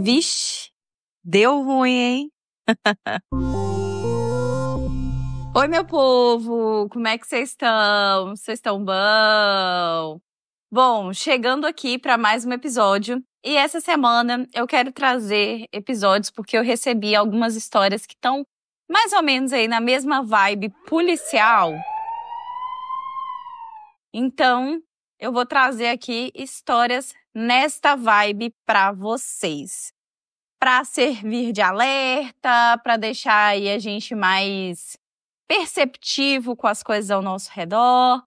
Vixe, deu ruim, hein? Oi, meu povo, como é que vocês estão? Vocês estão bom? Bom, chegando aqui para mais um episódio. E essa semana eu quero trazer episódios porque eu recebi algumas histórias que estão mais ou menos aí na mesma vibe policial. Então, eu vou trazer aqui histórias nesta vibe para vocês. Para servir de alerta, para deixar aí a gente mais perceptivo com as coisas ao nosso redor.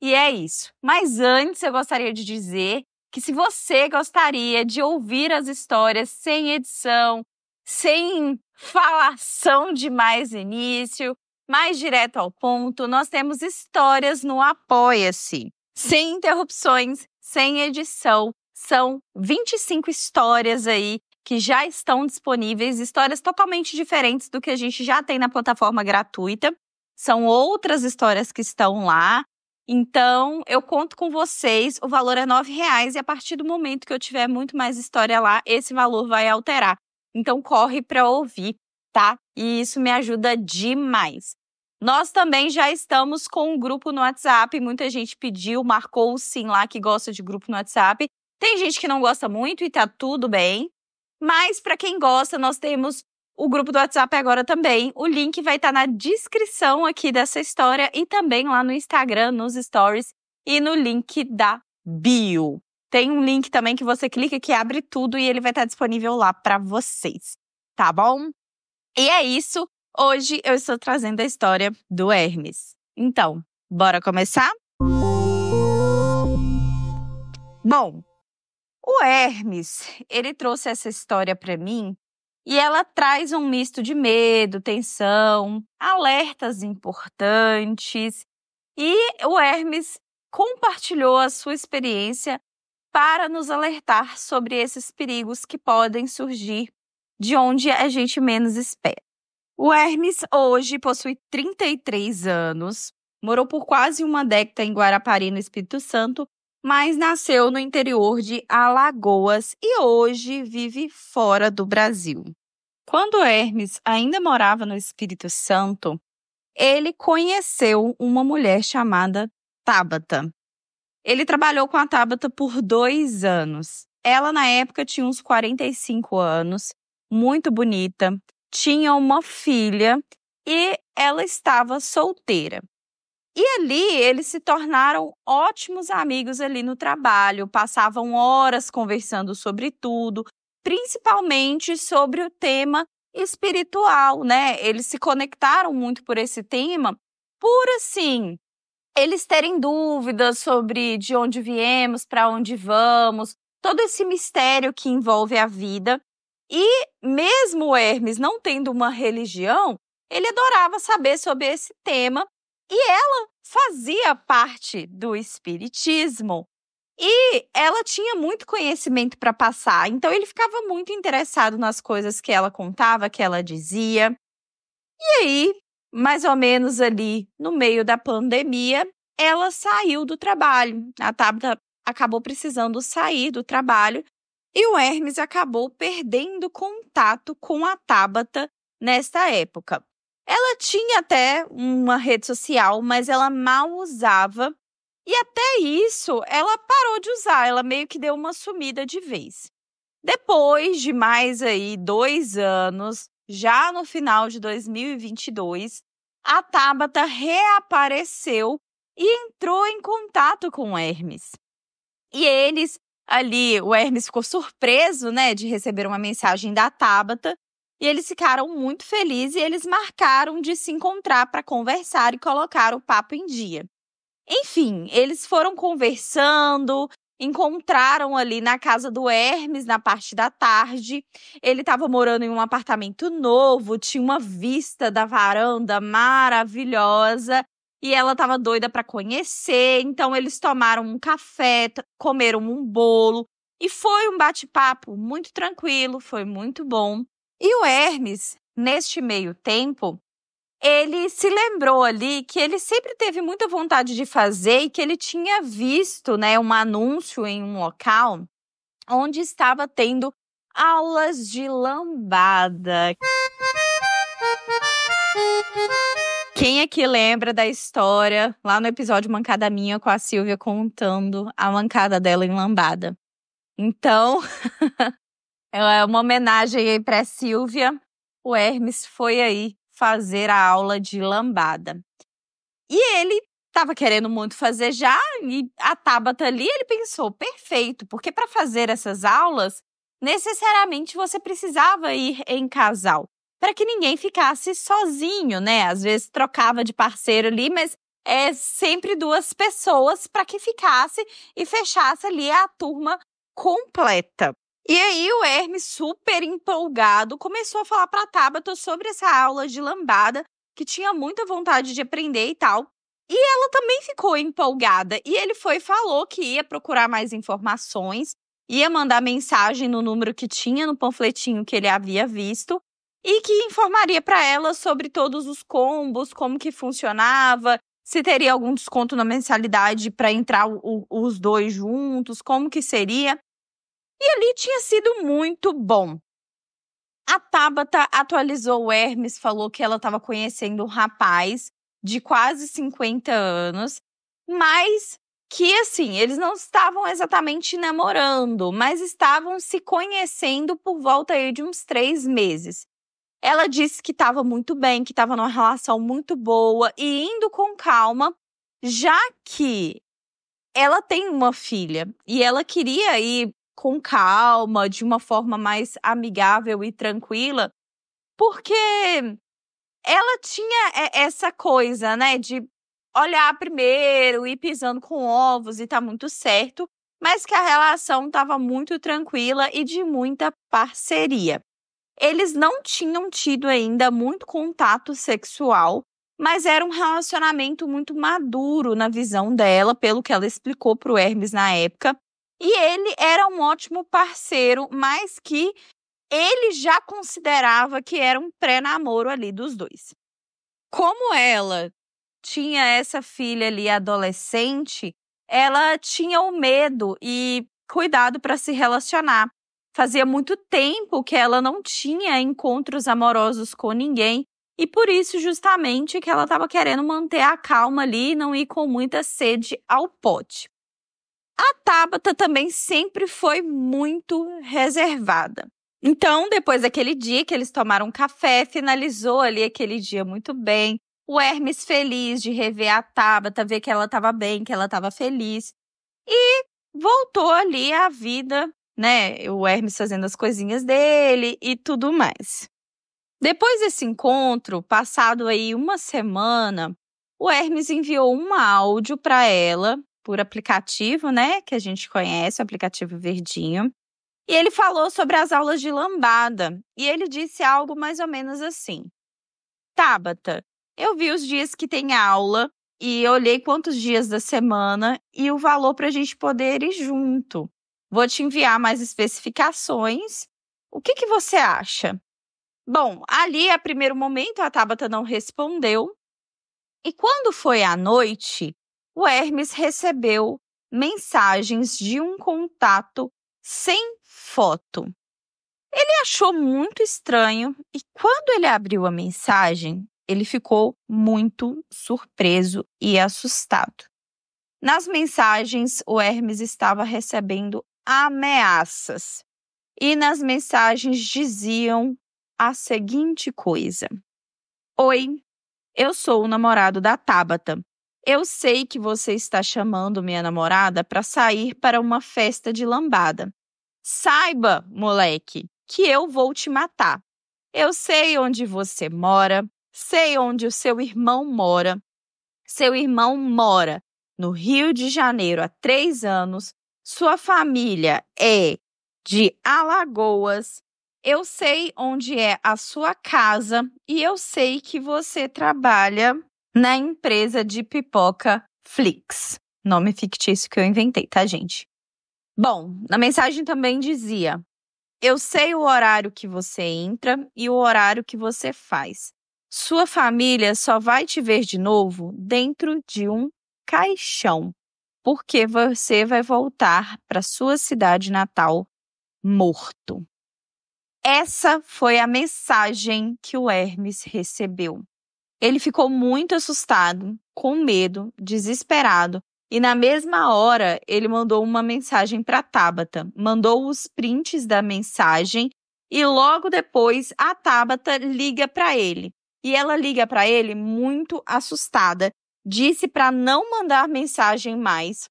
E é isso. Mas antes eu gostaria de dizer que se você gostaria de ouvir as histórias sem edição, sem falação demais no início, mais direto ao ponto, nós temos histórias no Apoia-se. Sem interrupções, sem edição. São 25 histórias aí que já estão disponíveis, histórias totalmente diferentes do que a gente já tem na plataforma gratuita. São outras histórias que estão lá. Então, eu conto com vocês, o valor é R$ 9,00 e a partir do momento que eu tiver muito mais história lá, esse valor vai alterar. Então, corre para ouvir, tá? E isso me ajuda demais. Nós também já estamos com um grupo no WhatsApp, muita gente pediu, marcou o sim lá que gosta de grupo no WhatsApp. Tem gente que não gosta muito e tá tudo bem, mas para quem gosta, nós temos o grupo do WhatsApp agora também. O link vai estar na descrição aqui dessa história e também lá no Instagram, nos stories e no link da bio. Tem um link também que você clica que abre tudo e ele vai estar disponível lá para vocês, tá bom? E é isso. Hoje eu estou trazendo a história do Hermes. Então, bora começar? Bom, o Hermes, ele trouxe essa história para mim e ela traz um misto de medo, tensão, alertas importantes. E o Hermes compartilhou a sua experiência para nos alertar sobre esses perigos que podem surgir de onde a gente menos espera. O Hermes hoje possui 33 anos, morou por quase uma década em Guarapari, no Espírito Santo, mas nasceu no interior de Alagoas e hoje vive fora do Brasil. Quando Hermes ainda morava no Espírito Santo, ele conheceu uma mulher chamada Tabata. Ele trabalhou com a Tabata por 2 anos. Ela, na época, tinha uns 45 anos, muito bonita, tinha uma filha e ela estava solteira. E ali eles se tornaram ótimos amigos ali no trabalho, passavam horas conversando sobre tudo, principalmente sobre o tema espiritual, né? Eles se conectaram muito por esse tema, por assim, eles terem dúvidas sobre de onde viemos, para onde vamos, todo esse mistério que envolve a vida. E mesmo o Hermes não tendo uma religião, ele adorava saber sobre esse tema e ela fazia parte do espiritismo e ela tinha muito conhecimento para passar, então ele ficava muito interessado nas coisas que ela contava, que ela dizia. E aí, mais ou menos ali no meio da pandemia, ela saiu do trabalho. A Tabata acabou precisando sair do trabalho e o Hermes acabou perdendo contato com a Tabata nesta época. Ela tinha até uma rede social, mas ela mal usava. E até isso, ela parou de usar. Ela meio que deu uma sumida de vez. Depois de mais aí 2 anos, já no final de 2022, a Tabata reapareceu e entrou em contato com o Hermes. E eles ali, o Hermes ficou surpreso, né, de receber uma mensagem da Tabata, e eles ficaram muito felizes e eles marcaram de se encontrar para conversar e colocar o papo em dia. Enfim, eles foram conversando, encontraram ali na casa do Hermes na parte da tarde. Ele estava morando em um apartamento novo, tinha uma vista da varanda maravilhosa. E ela estava doida para conhecer, então eles tomaram um café, comeram um bolo e foi um bate-papo muito tranquilo, foi muito bom. E o Hermes, neste meio tempo, ele se lembrou ali que ele sempre teve muita vontade de fazer e que ele tinha visto, né, um anúncio em um local onde estava tendo Aulas de lambada. Quem aqui lembra da história lá no episódio Mancada Minha com a Silvia contando a mancada dela em lambada? Então, é uma homenagem aí pra Silvia. O Hermes foi aí fazer a aula de lambada. E ele estava querendo muito fazer já, e a Tabata ali, ele pensou, perfeito, porque para fazer essas aulas, necessariamente você precisava ir em casal, para que ninguém ficasse sozinho, né? Às vezes trocava de parceiro ali, mas é sempre 2 pessoas para que ficasse e fechasse ali a turma completa. E aí o Hermes, super empolgado, começou a falar para a Tabata sobre essa aula de lambada, que tinha muita vontade de aprender e tal. E ela também ficou empolgada. E ele foi e falou que ia procurar mais informações, ia mandar mensagem no número que tinha no panfletinho que ele havia visto e que informaria para ela sobre todos os combos, como que funcionava, se teria algum desconto na mensalidade para entrar os 2 juntos, como que seria. E ali tinha sido muito bom. A Tabata atualizou o Hermes, falou que ela estava conhecendo um rapaz de quase 50 anos, mas que, assim, eles não estavam exatamente namorando, mas estavam se conhecendo por volta aí de uns 3 meses. Ela disse que estava muito bem, que estava numa relação muito boa e indo com calma, já que ela tem uma filha e ela queria ir com calma, de uma forma mais amigável e tranquila, porque ela tinha essa coisa, né, de olhar primeiro, ir pisando com ovos e tá muito certo, mas que a relação estava muito tranquila e de muita parceria. Eles não tinham tido ainda muito contato sexual, mas era um relacionamento muito maduro na visão dela, pelo que ela explicou pro Hermes na época. E ele era um ótimo parceiro, mas que ele já considerava que era um pré-namoro ali dos 2. Como ela tinha essa filha ali adolescente, ela tinha o medo e cuidado para se relacionar. Fazia muito tempo que ela não tinha encontros amorosos com ninguém e por isso justamente que ela estava querendo manter a calma ali e não ir com muita sede ao pote. A Tabata também sempre foi muito reservada. Então, depois daquele dia que eles tomaram café, finalizou ali aquele dia muito bem. O Hermes feliz de rever a Tabata, ver que ela estava bem, que ela estava feliz. E voltou ali à vida, né? O Hermes fazendo as coisinhas dele e tudo mais. Depois desse encontro, passado aí uma semana, o Hermes enviou um áudio para ela, por aplicativo, né, que a gente conhece, o aplicativo verdinho. E ele falou sobre as aulas de lambada. E ele disse algo mais ou menos assim: Tabata, eu vi os dias que tem aula e olhei quantos dias da semana e o valor para a gente poder ir junto. Vou te enviar mais especificações. O que você acha? Bom, ali, a primeiro momento, a Tabata não respondeu. E quando foi à noite, o Hermes recebeu mensagens de um contato sem foto. Ele achou muito estranho e quando ele abriu a mensagem, ele ficou muito surpreso e assustado. Nas mensagens, o Hermes estava recebendo ameaças e nas mensagens diziam a seguinte coisa: Oi, eu sou o namorado da Tabata. Eu sei que você está chamando minha namorada para sair para uma festa de lambada. Saiba, moleque, que eu vou te matar. Eu sei onde você mora, sei onde o seu irmão mora. Seu irmão mora no Rio de Janeiro há 3 anos. Sua família é de Alagoas. Eu sei onde é a sua casa e eu sei que você trabalha na empresa de pipoca Flix. Nome fictício que eu inventei, tá, gente? Bom, na mensagem também dizia: eu sei o horário que você entra e o horário que você faz. Sua família só vai te ver de novo dentro de um caixão, porque você vai voltar para sua cidade natal morto. Essa foi a mensagem que o Hermes recebeu. Ele ficou muito assustado, com medo, desesperado, e na mesma hora ele mandou uma mensagem para Tabata, mandou os prints da mensagem e logo depois a Tabata liga para ele. E ela liga para ele muito assustada, disse para não mandar mensagem mais,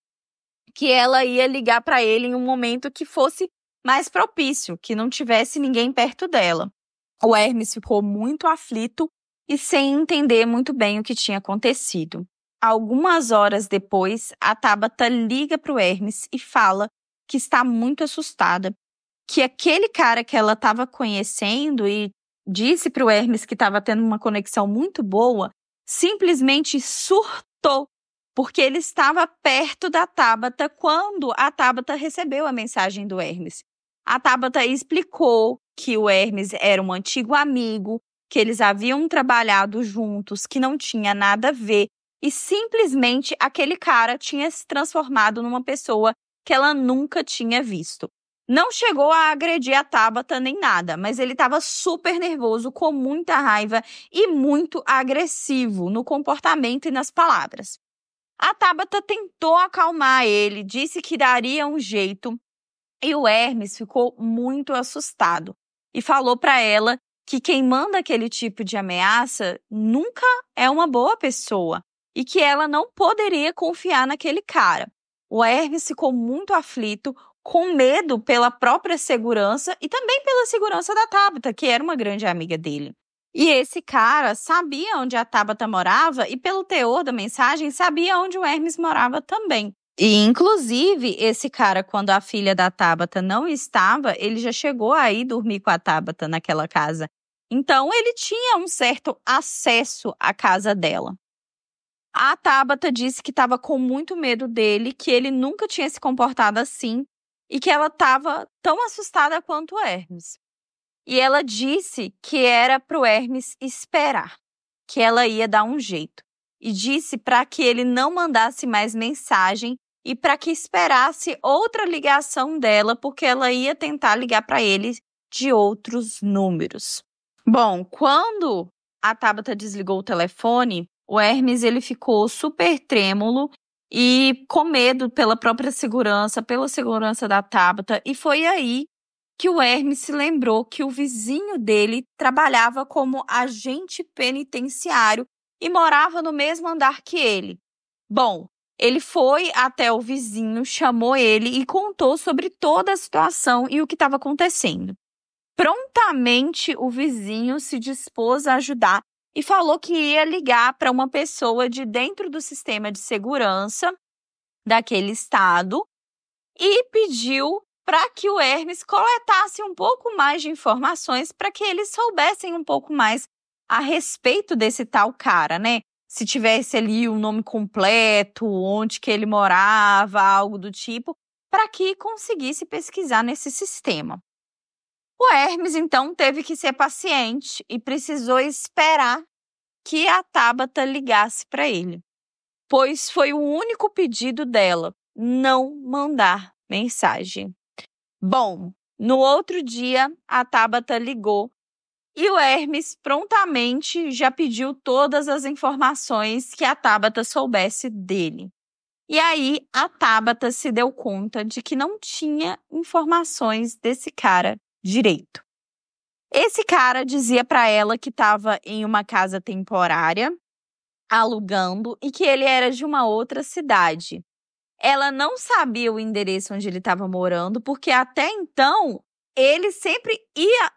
que ela ia ligar para ele em um momento que fosse mais propício, que não tivesse ninguém perto dela. O Hermes ficou muito aflito e sem entender muito bem o que tinha acontecido. Algumas horas depois, a Tabata liga para o Hermes e fala que está muito assustada, que aquele cara que ela estava conhecendo e disse para o Hermes que estava tendo uma conexão muito boa, simplesmente surtou, porque ele estava perto da Tabata quando a Tabata recebeu a mensagem do Hermes. A Tabata explicou que o Hermes era um antigo amigo, que eles haviam trabalhado juntos, que não tinha nada a ver, e simplesmente aquele cara tinha se transformado numa pessoa que ela nunca tinha visto. Não chegou a agredir a Tabata nem nada, mas ele estava super nervoso, com muita raiva e muito agressivo no comportamento e nas palavras. A Tabata tentou acalmar ele, disse que daria um jeito, e o Hermes ficou muito assustado e falou para ela que quem manda aquele tipo de ameaça nunca é uma boa pessoa e que ela não poderia confiar naquele cara. O Hermes ficou muito aflito, com medo pela própria segurança e também pela segurança da Tabata, que era uma grande amiga dele. E esse cara sabia onde a Tabata morava e, pelo teor da mensagem, sabia onde o Hermes morava também. E, inclusive, esse cara, quando a filha da Tabata não estava, ele já chegou a ir dormir com a Tabata naquela casa. Então, ele tinha um certo acesso à casa dela. A Tabata disse que estava com muito medo dele, que ele nunca tinha se comportado assim e que ela estava tão assustada quanto o Hermes. E ela disse que era para o Hermes esperar, que ela ia dar um jeito. E disse para que ele não mandasse mais mensagem e para que esperasse outra ligação dela, porque ela ia tentar ligar para ele de outros números. Bom, quando a Tabata desligou o telefone, o Hermes ele ficou super trêmulo e com medo pela própria segurança, pela segurança da Tabata. E foi aí que o Hermes se lembrou que o vizinho dele trabalhava como agente penitenciário e morava no mesmo andar que ele. Bom, ele foi até o vizinho, chamou ele e contou sobre toda a situação e o que estava acontecendo. Prontamente, o vizinho se dispôs a ajudar e falou que ia ligar para uma pessoa de dentro do sistema de segurança daquele estado e pediu para que o Hermes coletasse um pouco mais de informações para que eles soubessem um pouco mais a respeito desse tal cara, né? Se tivesse ali o nome completo, onde que ele morava, algo do tipo, para que conseguisse pesquisar nesse sistema. O Hermes, então, teve que ser paciente e precisou esperar que a Tabata ligasse para ele, pois foi o único pedido dela, não mandar mensagem. Bom, no outro dia, a Tabata ligou e o Hermes prontamente já pediu todas as informações que a Tabata soubesse dele. E aí, a Tabata se deu conta de que não tinha informações desse cara direito. Esse cara dizia para ela que estava em uma casa temporária, alugando, e que ele era de uma outra cidade. Ela não sabia o endereço onde ele estava morando, porque até então ele sempre ia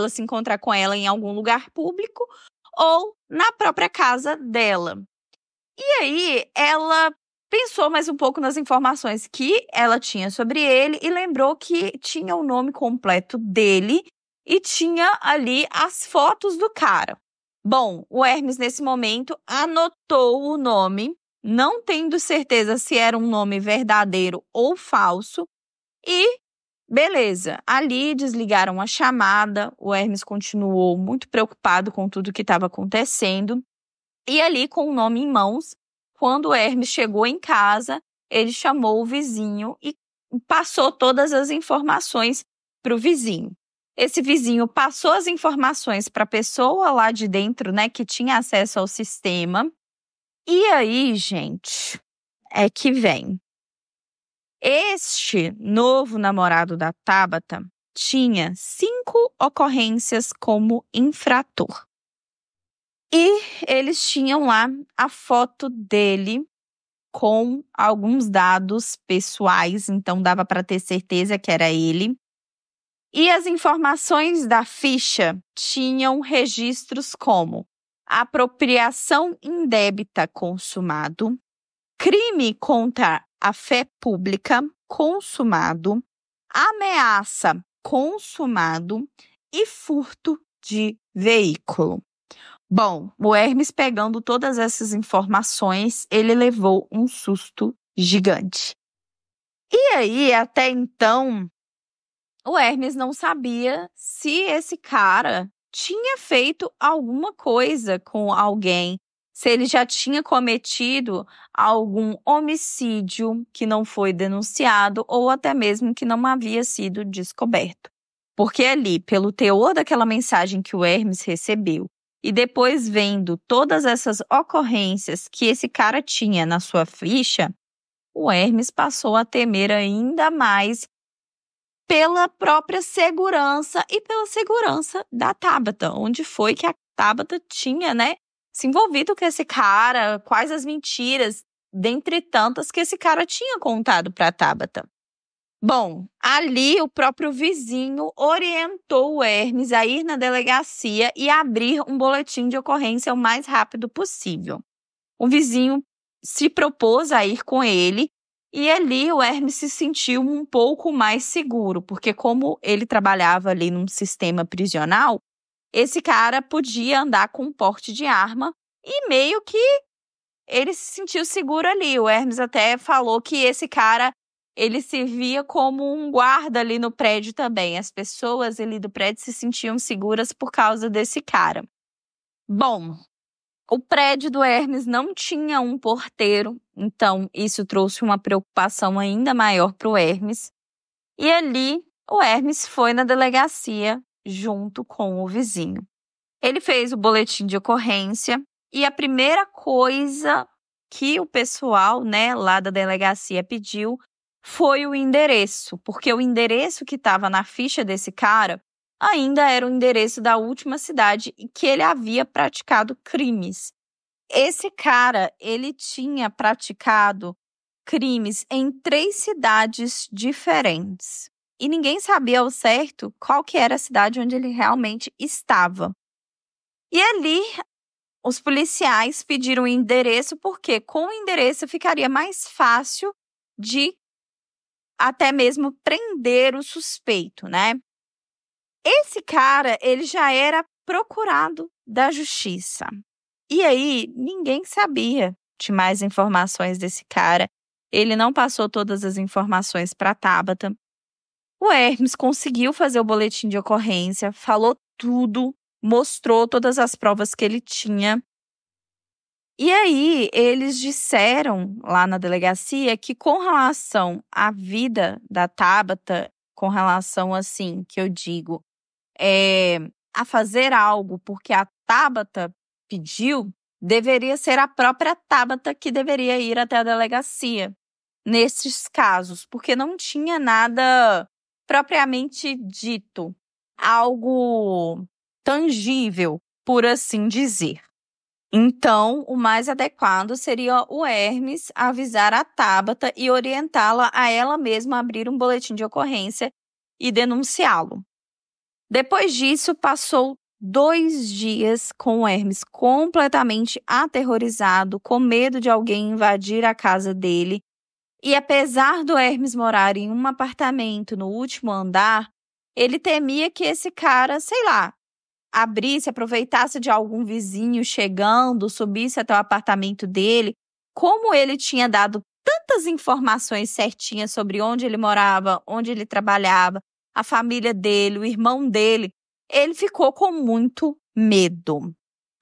se encontrar com ela em algum lugar público ou na própria casa dela. E aí ela pensou mais um pouco nas informações que ela tinha sobre ele e lembrou que tinha o nome completo dele e tinha ali as fotos do cara. Bom, o Hermes, nesse momento, anotou o nome, não tendo certeza se era um nome verdadeiro ou falso, e beleza, ali desligaram a chamada, o Hermes continuou muito preocupado com tudo que estava acontecendo, e ali, com o nome em mãos, quando o Hermes chegou em casa, ele chamou o vizinho e passou todas as informações para o vizinho. Esse vizinho passou as informações para a pessoa lá de dentro, né, que tinha acesso ao sistema. E aí, gente, é que vem. Este novo namorado da Tabata tinha 5 ocorrências como infrator. E eles tinham lá a foto dele com alguns dados pessoais, então dava para ter certeza que era ele. E as informações da ficha tinham registros como apropriação indébita consumado, crime contra a fé pública consumado, ameaça consumado e furto de veículo. Bom, o Hermes, pegando todas essas informações, ele levou um susto gigante. E aí, até então, o Hermes não sabia se esse cara tinha feito alguma coisa com alguém, se ele já tinha cometido algum homicídio que não foi denunciado ou até mesmo que não havia sido descoberto. Porque ali, pelo teor daquela mensagem que o Hermes recebeu, e depois vendo todas essas ocorrências que esse cara tinha na sua ficha, o Hermes passou a temer ainda mais pela própria segurança e pela segurança da Tabata. Onde foi que a Tabata tinha, né, se envolvido com esse cara, quais as mentiras, dentre tantas, que esse cara tinha contado para a Tabata. Bom, ali o próprio vizinho orientou o Hermes a ir na delegacia e abrir um boletim de ocorrência o mais rápido possível. O vizinho se propôs a ir com ele e ali o Hermes se sentiu um pouco mais seguro, porque como ele trabalhava ali num sistema prisional, esse cara podia andar com um porte de arma e meio que ele se sentiu seguro ali. O Hermes até falou que esse cara, ele se via como um guarda ali no prédio também. As pessoas ali do prédio se sentiam seguras por causa desse cara. Bom, o prédio do Hermes não tinha um porteiro, então isso trouxe uma preocupação ainda maior para o Hermes. E ali o Hermes foi na delegacia junto com o vizinho. Ele fez o boletim de ocorrência e a primeira coisa que o pessoal, né, lá da delegacia pediu foi o endereço, porque o endereço que estava na ficha desse cara ainda era o endereço da última cidade em que ele havia praticado crimes. Esse cara, ele tinha praticado crimes em 3 cidades diferentes. E ninguém sabia ao certo qual que era a cidade onde ele realmente estava. E ali, os policiais pediram o endereço porque com o endereço ficaria mais fácil de até mesmo prender o suspeito, né? Esse cara, ele já era procurado da justiça. E aí, ninguém sabia de mais informações desse cara. Ele não passou todas as informações para a Tabata. O Hermes conseguiu fazer o boletim de ocorrência, falou tudo, mostrou todas as provas que ele tinha. E aí, eles disseram lá na delegacia que com relação à vida da Tabata, com relação assim, que eu digo, a fazer algo porque a Tabata pediu, deveria ser a própria Tabata que deveria ir até a delegacia nesses casos, porque não tinha nada propriamente dito, algo tangível, por assim dizer. Então, o mais adequado seria o Hermes avisar a Tabata e orientá-la a ela mesma a abrir um boletim de ocorrência e denunciá-lo. Depois disso, passou 2 dias com o Hermes completamente aterrorizado, com medo de alguém invadir a casa dele. E apesar do Hermes morar em um apartamento no último andar, ele temia que esse cara, sei lá, abrisse, aproveitasse de algum vizinho chegando, subisse até o apartamento dele. Como ele tinha dado tantas informações certinhas sobre onde ele morava, onde ele trabalhava, a família dele, o irmão dele, ele ficou com muito medo.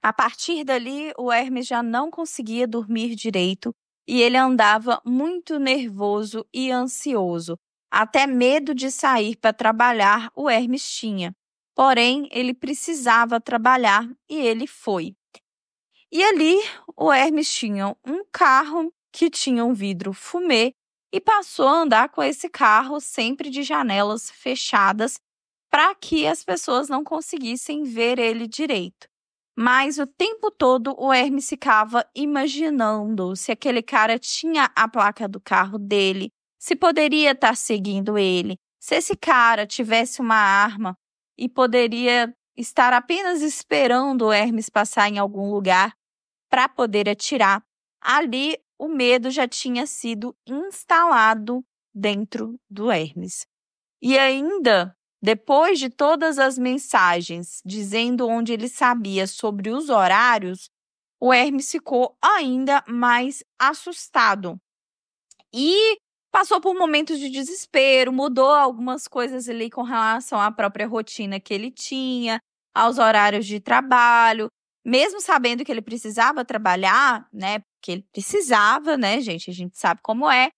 A partir dali, o Hermes já não conseguia dormir direito e ele andava muito nervoso e ansioso. Até medo de sair para trabalhar o Hermes tinha. porém ele precisava trabalhar e ele foi. E ali o Hermes tinha um carro que tinha um vidro fumê e passou a andar com esse carro sempre de janelas fechadas para que as pessoas não conseguissem ver ele direito. Mas o tempo todo o Hermes ficava imaginando se aquele cara tinha a placa do carro dele, se poderia estar seguindo ele, se esse cara tivesse uma arma e poderia estar apenas esperando o Hermes passar em algum lugar para poder atirar. Ali o medo já tinha sido instalado dentro do Hermes. E ainda, depois de todas as mensagens dizendo onde ele sabia sobre os horários, o Hermes ficou ainda mais assustado. E passou por momentos de desespero, mudou algumas coisas ali com relação à própria rotina que ele tinha, aos horários de trabalho, mesmo sabendo que ele precisava trabalhar, né? Porque ele precisava, né, gente? A gente sabe como é.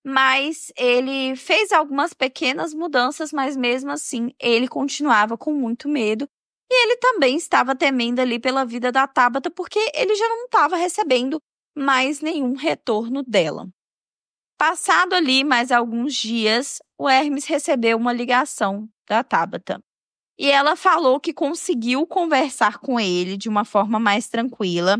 Mas ele fez algumas pequenas mudanças, mas mesmo assim ele continuava com muito medo. E ele também estava temendo ali pela vida da Tabata, porque ele já não estava recebendo mais nenhum retorno dela. Passado ali mais alguns dias, o Hermes recebeu uma ligação da Tabata. E ela falou que conseguiu conversar com ele de uma forma mais tranquila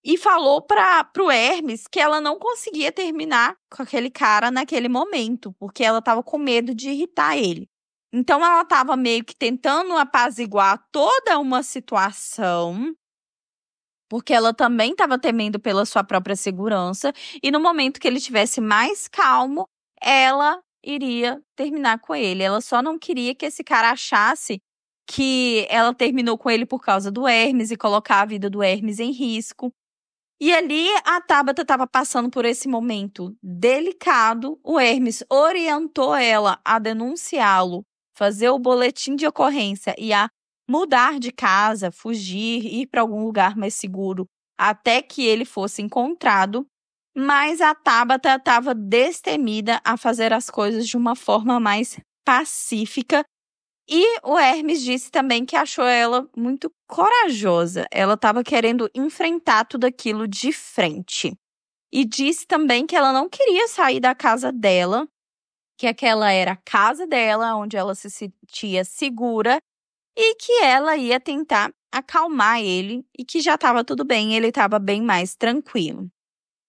e falou para o Hermes que ela não conseguia terminar com aquele cara naquele momento, porque ela estava com medo de irritar ele. Então ela estava meio que tentando apaziguar toda uma situação, porque ela também estava temendo pela sua própria segurança, e no momento que ele estivesse mais calmo, ela iria terminar com ele. Ela só não queria que esse cara achasse que ela terminou com ele por causa do Hermes e colocar a vida do Hermes em risco. E ali a Tabata estava passando por esse momento delicado. O Hermes orientou ela a denunciá-lo, fazer o boletim de ocorrência e a mudar de casa, fugir, ir para algum lugar mais seguro até que ele fosse encontrado. Mas a Tabata estava destemida a fazer as coisas de uma forma mais pacífica. E o Hermes disse também que achou ela muito corajosa. Ela estava querendo enfrentar tudo aquilo de frente. E disse também que ela não queria sair da casa dela, que aquela era a casa dela, onde ela se sentia segura, e que ela ia tentar acalmar ele e que já estava tudo bem, ele estava bem mais tranquilo.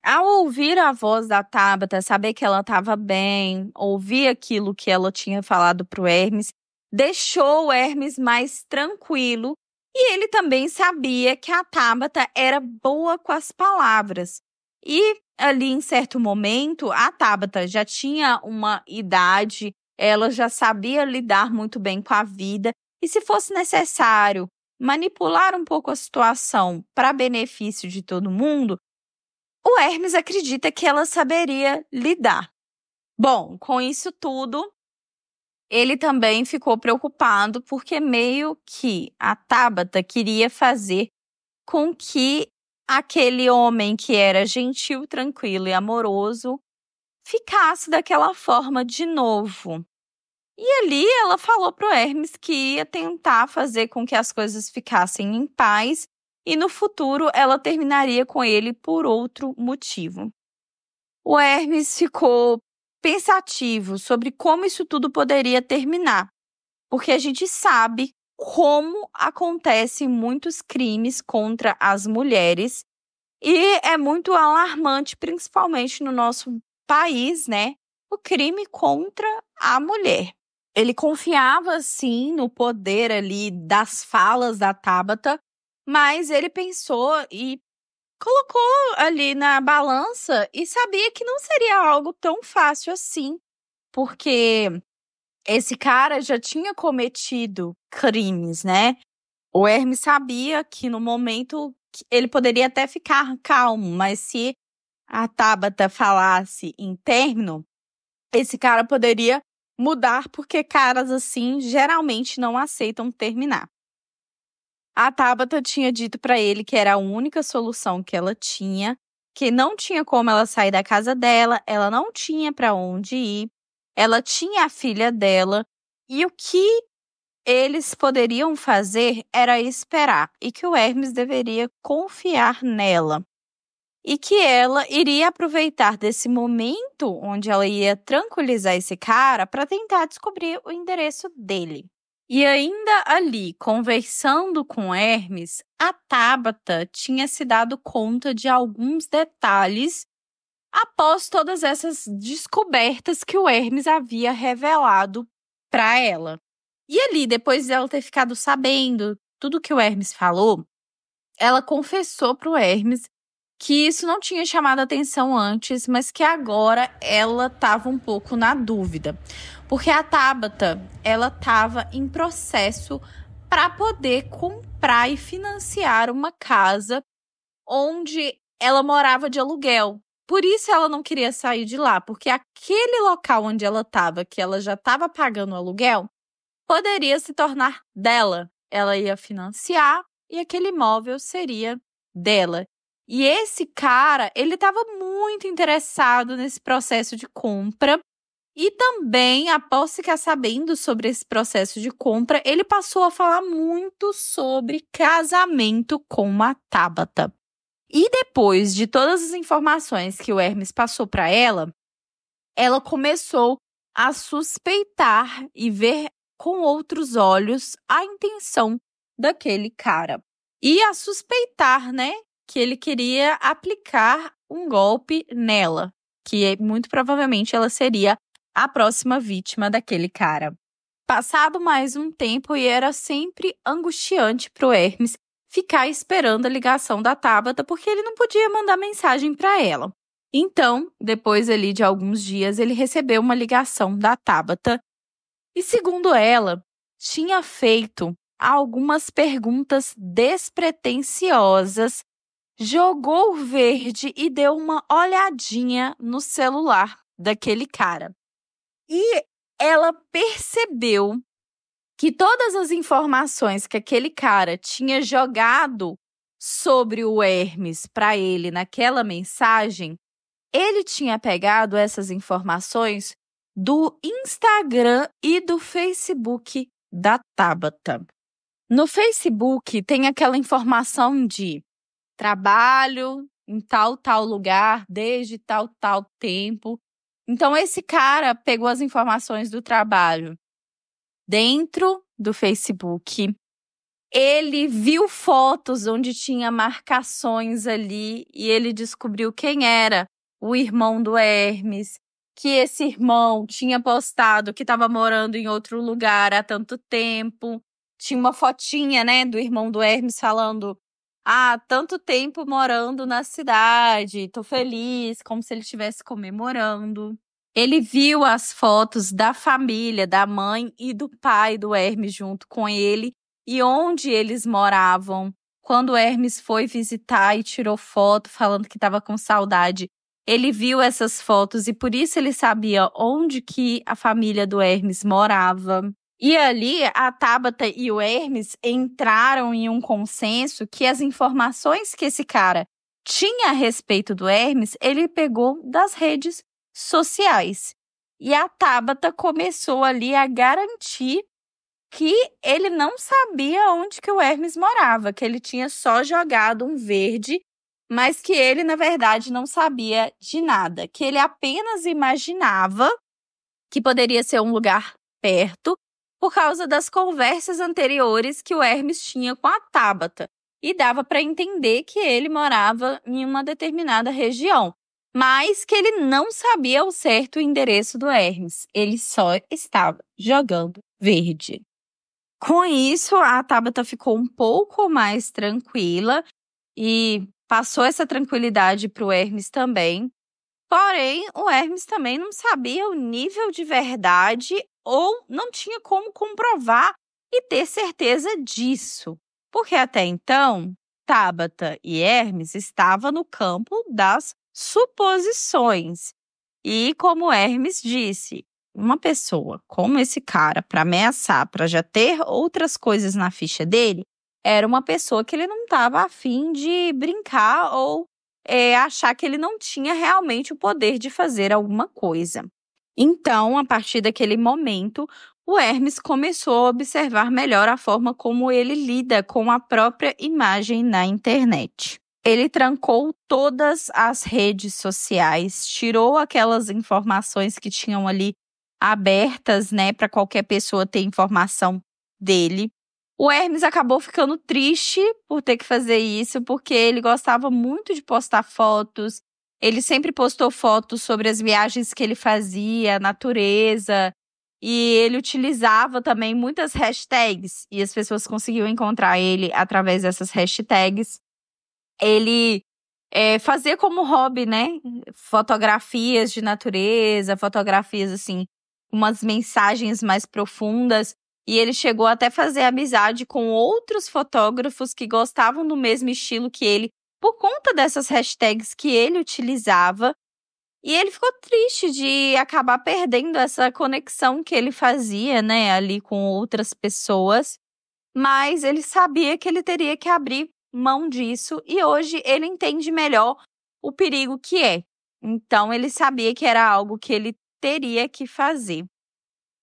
Ao ouvir a voz da Tabata, saber que ela estava bem, ouvir aquilo que ela tinha falado para o Hermes, deixou o Hermes mais tranquilo e ele também sabia que a Tabata era boa com as palavras. E ali, em certo momento, a Tabata já tinha uma idade, ela já sabia lidar muito bem com a vida e, se fosse necessário manipular um pouco a situação para benefício de todo mundo, o Hermes acredita que ela saberia lidar. Bom, com isso tudo, ele também ficou preocupado porque meio que a Tabata queria fazer com que aquele homem que era gentil, tranquilo e amoroso ficasse daquela forma de novo. E ali ela falou pro Hermes que ia tentar fazer com que as coisas ficassem em paz e no futuro ela terminaria com ele por outro motivo. O Hermes ficou pensativo sobre como isso tudo poderia terminar, porque a gente sabe como acontecem muitos crimes contra as mulheres e é muito alarmante, principalmente no nosso país, né? O crime contra a mulher. Ele confiava, sim, no poder ali das falas da Tabata, mas ele pensou e colocou ali na balança e sabia que não seria algo tão fácil assim, porque esse cara já tinha cometido crimes, né? O Hermes sabia que no momento ele poderia até ficar calmo, mas se a Tabata falasse em término, esse cara poderia mudar, porque caras assim geralmente não aceitam terminar. A Tabata tinha dito para ele que era a única solução que ela tinha, que não tinha como ela sair da casa dela, ela não tinha para onde ir, ela tinha a filha dela, e o que eles poderiam fazer era esperar e que o Hermes deveria confiar nela. E que ela iria aproveitar desse momento onde ela ia tranquilizar esse cara para tentar descobrir o endereço dele. E ainda ali, conversando com Hermes, a Tabata tinha se dado conta de alguns detalhes após todas essas descobertas que o Hermes havia revelado para ela. E ali, depois dela ter ficado sabendo tudo que o Hermes falou, ela confessou para o Hermes que isso não tinha chamado atenção antes, mas que agora ela estava um pouco na dúvida. Porque a Tabata, ela estava em processo para poder comprar e financiar uma casa onde ela morava de aluguel. Por isso ela não queria sair de lá, porque aquele local onde ela estava, que ela já estava pagando o aluguel, poderia se tornar dela. Ela ia financiar e aquele imóvel seria dela. E esse cara, ele estava muito interessado nesse processo de compra. E também, após ficar sabendo sobre esse processo de compra, ele passou a falar muito sobre casamento com a Tabata. E depois de todas as informações que o Hermes passou para ela começou a suspeitar e ver com outros olhos a intenção daquele cara. E a suspeitar, né, que ele queria aplicar um golpe nela, que muito provavelmente ela seria a próxima vítima daquele cara. Passado mais um tempo, e era sempre angustiante para o Hermes ficar esperando a ligação da Tabata, porque ele não podia mandar mensagem para ela. Então, depois ali de alguns dias, ele recebeu uma ligação da Tabata e, segundo ela, tinha feito algumas perguntas despretensiosas, jogou o verde e deu uma olhadinha no celular daquele cara. E ela percebeu que todas as informações que aquele cara tinha jogado sobre o Hermes para ele naquela mensagem, ele tinha pegado essas informações do Instagram e do Facebook da Tabata. No Facebook tem aquela informação de trabalho em tal lugar, desde tal tempo. Então, esse cara pegou as informações do trabalho dentro do Facebook. Ele viu fotos onde tinha marcações ali e ele descobriu quem era o irmão do Hermes, que esse irmão tinha postado que estava morando em outro lugar há tanto tempo. Tinha uma fotinha, né, do irmão do Hermes falando: tanto tempo morando na cidade, tô feliz, como se ele estivesse comemorando. Ele viu as fotos da família, da mãe e do pai do Hermes junto com ele e onde eles moravam. Quando o Hermes foi visitar e tirou foto falando que estava com saudade, ele viu essas fotos e por isso ele sabia onde que a família do Hermes morava. E ali a Tabata e o Hermes entraram em um consenso que as informações que esse cara tinha a respeito do Hermes, ele pegou das redes sociais. E a Tabata começou ali a garantir que ele não sabia onde que o Hermes morava, que ele tinha só jogado um verde, mas que ele, na verdade, não sabia de nada, que ele apenas imaginava que poderia ser um lugar perto por causa das conversas anteriores que o Hermes tinha com a Tabata. E dava para entender que ele morava em uma determinada região, mas que ele não sabia ao certo o endereço do Hermes. Ele só estava jogando verde. Com isso, a Tabata ficou um pouco mais tranquila e passou essa tranquilidade para o Hermes também. Porém, o Hermes também não sabia o nível de verdade ou não tinha como comprovar e ter certeza disso. Porque até então, Tabata e Hermes estavam no campo das suposições. E como Hermes disse, uma pessoa como esse cara, para ameaçar, para já ter outras coisas na ficha dele, era uma pessoa que ele não estava a fim de brincar ou achar que ele não tinha realmente o poder de fazer alguma coisa. Então, a partir daquele momento, o Hermes começou a observar melhor a forma como ele lida com a própria imagem na internet. Ele trancou todas as redes sociais, tirou aquelas informações que tinham ali abertas, né, para qualquer pessoa ter informação dele. O Hermes acabou ficando triste por ter que fazer isso, porque ele gostava muito de postar fotos. Ele sempre postou fotos sobre as viagens que ele fazia, a natureza, e ele utilizava também muitas hashtags, e as pessoas conseguiam encontrar ele através dessas hashtags. Ele fazia como hobby, né? Fotografias de natureza, fotografias assim, umas mensagens mais profundas. E ele chegou até fazer amizade com outros fotógrafos que gostavam do mesmo estilo que ele, por conta dessas hashtags que ele utilizava. E ele ficou triste de acabar perdendo essa conexão que ele fazia, né, ali com outras pessoas. Mas ele sabia que ele teria que abrir mão disso e hoje ele entende melhor o perigo que é. Então ele sabia que era algo que ele teria que fazer.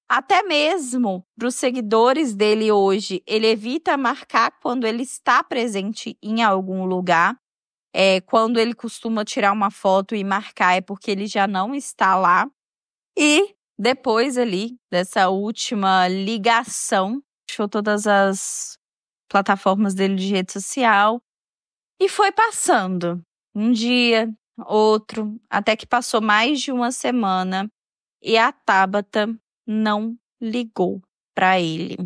Até mesmo para os seguidores dele hoje, ele evita marcar quando ele está presente em algum lugar. Quando ele costuma tirar uma foto e marcar é porque ele já não está lá. E depois ali dessa última ligação, fechou todas as plataformas dele de rede social e foi passando. Um dia, outro, até que passou mais de uma semana e a Tabata não ligou para ele.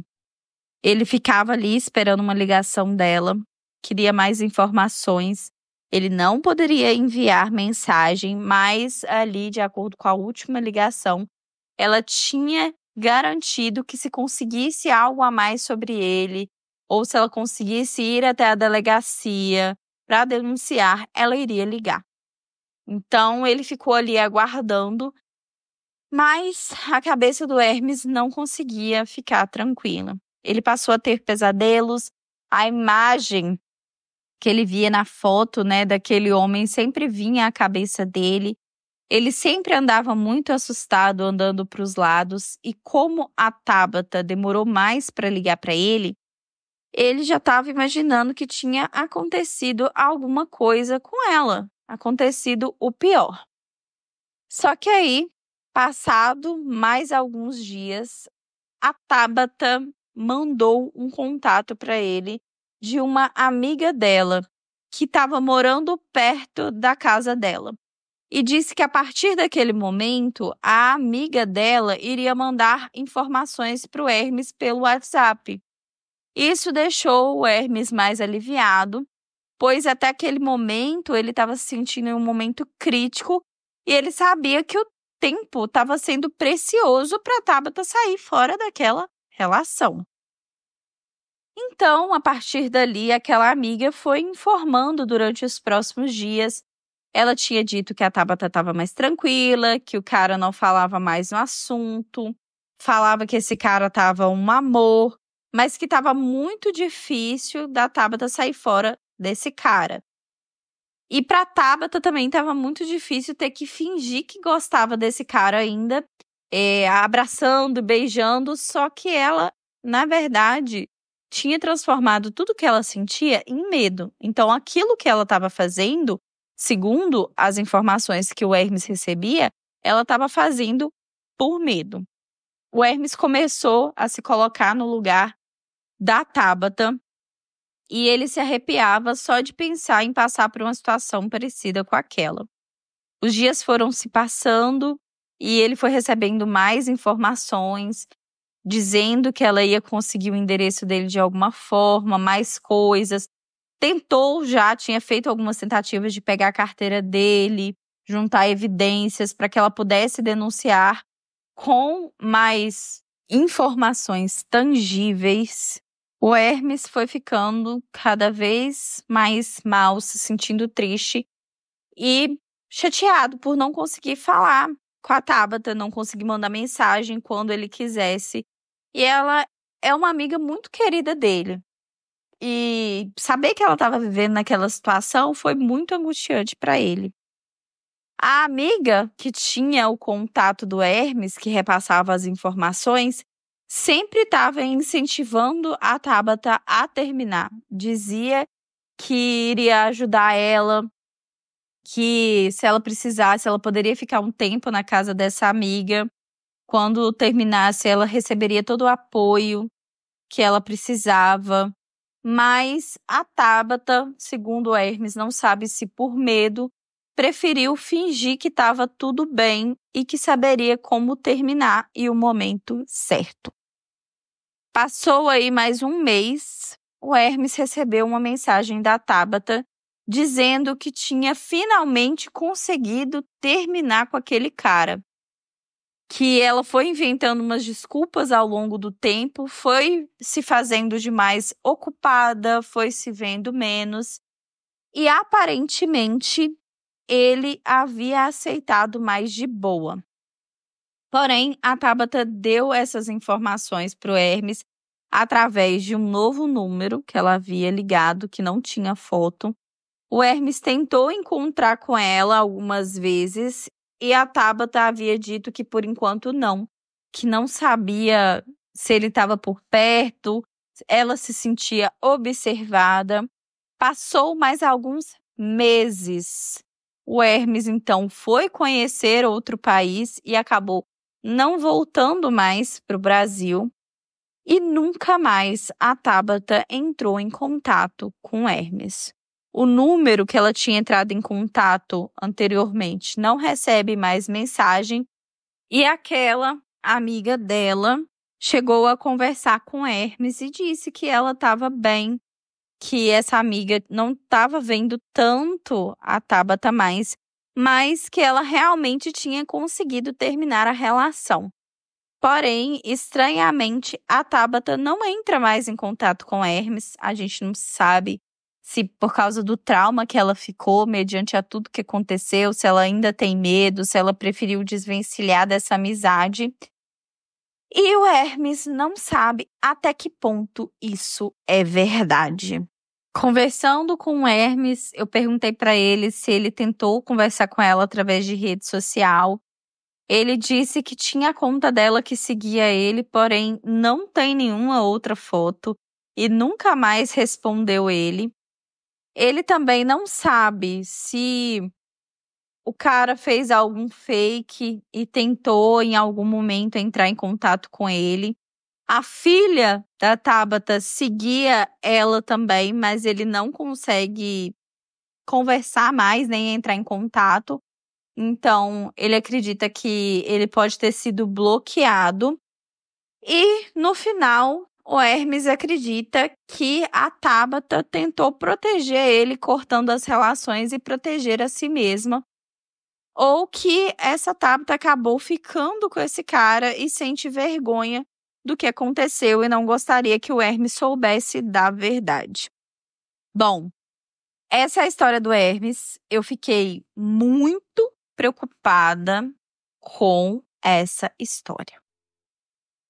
Ele ficava ali esperando uma ligação dela, queria mais informações. Ele não poderia enviar mensagem, mas ali, de acordo com a última ligação, ela tinha garantido que se conseguisse algo a mais sobre ele, ou se ela conseguisse ir até a delegacia para denunciar, ela iria ligar. Então, ele ficou ali aguardando, mas a cabeça do Hermes não conseguia ficar tranquila. Ele passou a ter pesadelos, a imagem que ele via na foto, né, daquele homem sempre vinha à cabeça dele. Ele sempre andava muito assustado, andando para os lados, e como a Tabata demorou mais para ligar para ele já estava imaginando que tinha acontecido alguma coisa com ela, acontecido o pior. Só que aí, passado mais alguns dias, a Tabata mandou um contato para ele de uma amiga dela que estava morando perto da casa dela. E disse que a partir daquele momento, a amiga dela iria mandar informações para o Hermes pelo WhatsApp. Isso deixou o Hermes mais aliviado, pois até aquele momento ele estava se sentindo em um momento crítico e ele sabia que o tempo estava sendo precioso para a Tabata sair fora daquela relação. Então, a partir dali, aquela amiga foi informando durante os próximos dias. Ela tinha dito que a Tabata estava mais tranquila, que o cara não falava mais no assunto, falava que esse cara estava um amor, mas que estava muito difícil da Tabata sair fora desse cara. E para a Tabata também estava muito difícil ter que fingir que gostava desse cara ainda, abraçando, beijando, só que ela, na verdade, tinha transformado tudo que ela sentia em medo. Então, aquilo que ela estava fazendo, segundo as informações que o Hermes recebia, ela estava fazendo por medo. O Hermes começou a se colocar no lugar da Tabata e ele se arrepiava só de pensar em passar por uma situação parecida com aquela. Os dias foram se passando e ele foi recebendo mais informações, dizendo que ela ia conseguir o endereço dele de alguma forma, mais coisas. Tinha feito algumas tentativas de pegar a carteira dele, juntar evidências para que ela pudesse denunciar com mais informações tangíveis. O Hermes foi ficando cada vez mais mal, se sentindo triste e chateado por não conseguir falar com a Tabata, não conseguir mandar mensagem quando ele quisesse. E ela é uma amiga muito querida dele. E saber que ela estava vivendo naquela situação foi muito angustiante para ele. A amiga que tinha o contato do Hermes, que repassava as informações, sempre estava incentivando a Tabata a terminar. Dizia que iria ajudar ela, que se ela precisasse, ela poderia ficar um tempo na casa dessa amiga. Quando terminasse, ela receberia todo o apoio que ela precisava. Mas a Tabata, segundo o Hermes, não sabe se por medo, preferiu fingir que estava tudo bem e que saberia como terminar e o momento certo. Passou aí mais um mês, o Hermes recebeu uma mensagem da Tabata dizendo que tinha finalmente conseguido terminar com aquele cara. Que ela foi inventando umas desculpas ao longo do tempo, foi se fazendo de mais ocupada, foi se vendo menos. E aparentemente ele havia aceitado mais de boa. Porém, a Tabata deu essas informações para o Hermes através de um novo número que ela havia ligado, que não tinha foto. O Hermes tentou encontrar com ela algumas vezes e a Tabata havia dito que por enquanto não, que não sabia se ele estava por perto, ela se sentia observada. Passou mais alguns meses. O Hermes, então, foi conhecer outro país e acabou não voltando mais para o Brasil. E nunca mais a Tabata entrou em contato com o Hermes. O número que ela tinha entrado em contato anteriormente não recebe mais mensagem. E aquela amiga dela chegou a conversar com Hermes e disse que ela estava bem, que essa amiga não estava vendo tanto a Tabata mais, mas que ela realmente tinha conseguido terminar a relação. Porém, estranhamente, a Tabata não entra mais em contato com Hermes. A gente não sabe se por causa do trauma que ela ficou, mediante a tudo que aconteceu, se ela ainda tem medo, se ela preferiu desvencilhar dessa amizade. E o Hermes não sabe até que ponto isso é verdade. Conversando com o Hermes, eu perguntei para ele se ele tentou conversar com ela através de rede social. Ele disse que tinha a conta dela que seguia ele, porém não tem nenhuma outra foto e nunca mais respondeu ele. Ele também não sabe se o cara fez algum fake e tentou em algum momento entrar em contato com ele. A filha da Tabata seguia ela também, mas ele não consegue conversar mais nem entrar em contato. Então, ele acredita que ele pode ter sido bloqueado. E, no final, o Hermes acredita que a Tabata tentou proteger ele, cortando as relações e proteger a si mesma. Ou que essa Tabata acabou ficando com esse cara e sente vergonha do que aconteceu e não gostaria que o Hermes soubesse da verdade. Bom, essa é a história do Hermes. Eu fiquei muito preocupada com essa história.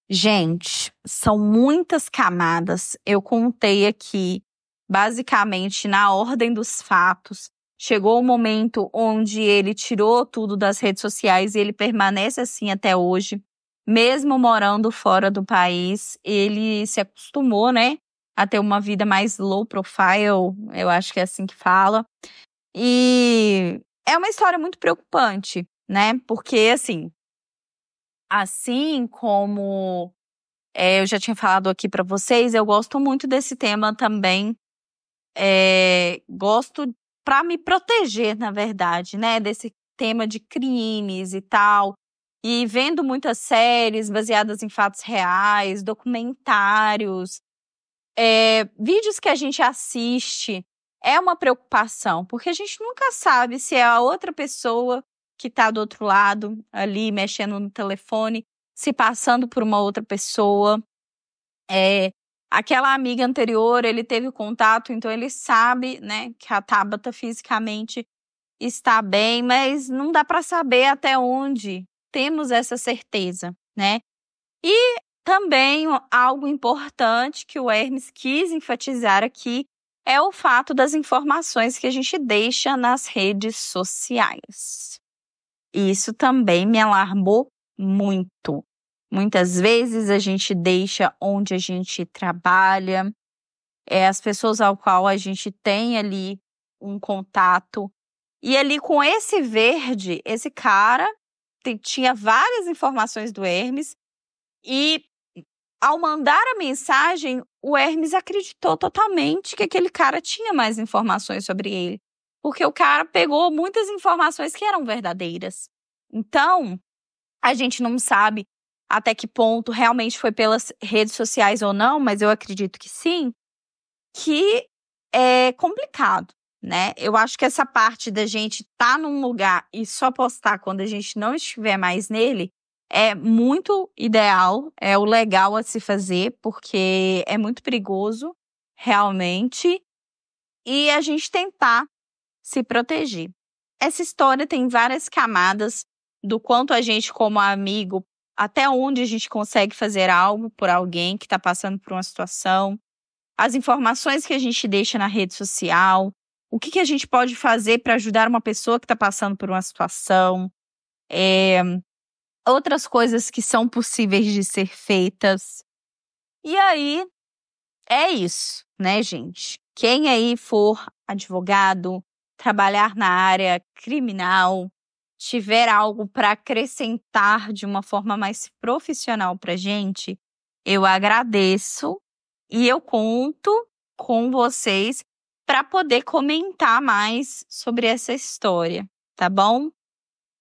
Gente, são muitas camadas. Eu contei aqui, basicamente, na ordem dos fatos. Chegou o momento onde ele tirou tudo das redes sociais e ele permanece assim até hoje. Mesmo morando fora do país, ele se acostumou, né, a ter uma vida mais low profile, eu acho que é assim que fala. E é uma história muito preocupante, né, porque assim como eu já tinha falado aqui para vocês, eu gosto muito desse tema também. Gosto para me proteger, na verdade, né, desse tema de crimes e tal. E vendo muitas séries baseadas em fatos reais, documentários, vídeos que a gente assiste, é uma preocupação, porque a gente nunca sabe se é a outra pessoa que está do outro lado, ali, mexendo no telefone, se passando por uma outra pessoa. Aquela amiga anterior, ele teve contato, então ele sabe, né, que a Tabata fisicamente está bem, mas não dá para saber até onde temos essa certeza, né? E também algo importante que o Hermes quis enfatizar aqui é o fato das informações que a gente deixa nas redes sociais. E isso também me alarmou muito. Muitas vezes a gente deixa onde a gente trabalha, as pessoas ao qual a gente tem ali um contato. E ali com esse verde, esse cara tinha várias informações do Hermes e ao mandar a mensagem, o Hermes acreditou totalmente que aquele cara tinha mais informações sobre ele, porque o cara pegou muitas informações que eram verdadeiras. Então, a gente não sabe até que ponto realmente foi pelas redes sociais ou não, mas eu acredito que sim, que é complicado, né? Eu acho que essa parte da gente estar num lugar e só postar quando a gente não estiver mais nele é muito ideal, é o legal a se fazer, porque é muito perigoso, realmente, e a gente tentar se proteger. Essa história tem várias camadas do quanto a gente, como amigo, até onde a gente consegue fazer algo por alguém que está passando por uma situação, as informações que a gente deixa na rede social, o que a gente pode fazer para ajudar uma pessoa que está passando por uma situação, outras coisas que são possíveis de ser feitas. E aí, é isso, né, gente? Quem aí for advogado, trabalhar na área criminal, tiver algo para acrescentar de uma forma mais profissional para gente, eu agradeço e eu conto com vocês para poder comentar mais sobre essa história, tá bom?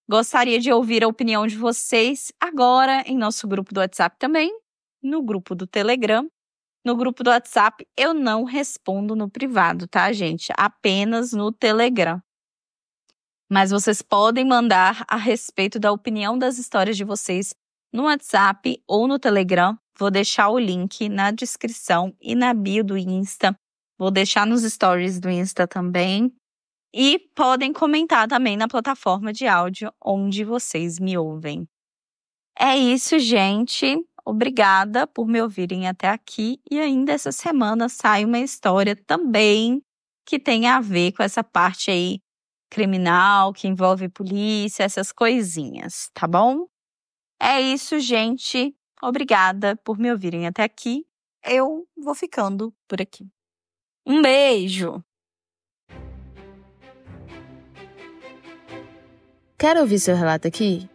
Gostaria de ouvir a opinião de vocês agora em nosso grupo do WhatsApp também, no grupo do Telegram. No grupo do WhatsApp eu não respondo no privado, tá, gente? Apenas no Telegram. Mas vocês podem mandar a respeito da opinião das histórias de vocês no WhatsApp ou no Telegram. Vou deixar o link na descrição e na bio do Insta. Vou deixar nos stories do Insta também. E podem comentar também na plataforma de áudio onde vocês me ouvem. É isso, gente. Obrigada por me ouvirem até aqui. E ainda essa semana sai uma história também que tem a ver com essa parte aí criminal, que envolve polícia, essas coisinhas, tá bom? É isso, gente. Obrigada por me ouvirem até aqui. Eu vou ficando por aqui. Um beijo! Quer ouvir seu relato aqui?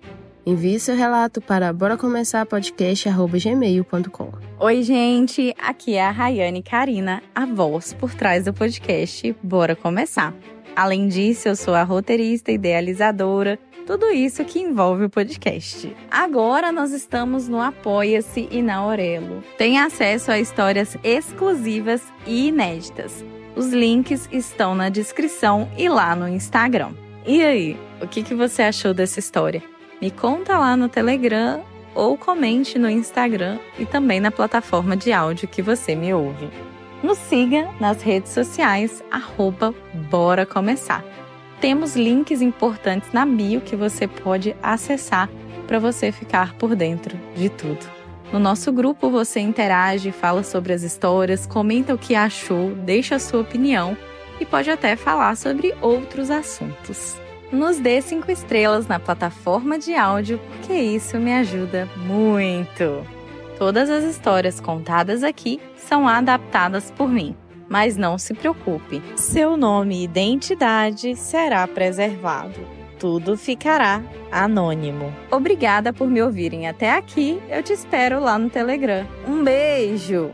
Envie seu relato para boracomeçarpodcast@gmail.com. Oi, gente! Aqui é a Rayane Karina, a voz por trás do podcast Bora Começar. Além disso, eu sou a roteirista, idealizadora, tudo isso que envolve o podcast. Agora nós estamos no Apoia-se e na Orelo. Tem acesso a histórias exclusivas e inéditas. Os links estão na descrição e lá no Instagram. E aí, o que você achou dessa história? Me conta lá no Telegram ou comente no Instagram e também na plataforma de áudio que você me ouve. Nos siga nas redes sociais, @Bora Começar. Temos links importantes na bio que você pode acessar para você ficar por dentro de tudo. No nosso grupo você interage, fala sobre as histórias, comenta o que achou, deixa a sua opinião e pode até falar sobre outros assuntos. Nos dê 5 estrelas na plataforma de áudio, porque isso me ajuda muito. Todas as histórias contadas aqui são adaptadas por mim, mas não se preocupe, seu nome e identidade será preservado. Tudo ficará anônimo. Obrigada por me ouvirem até aqui, eu te espero lá no Telegram. Um beijo!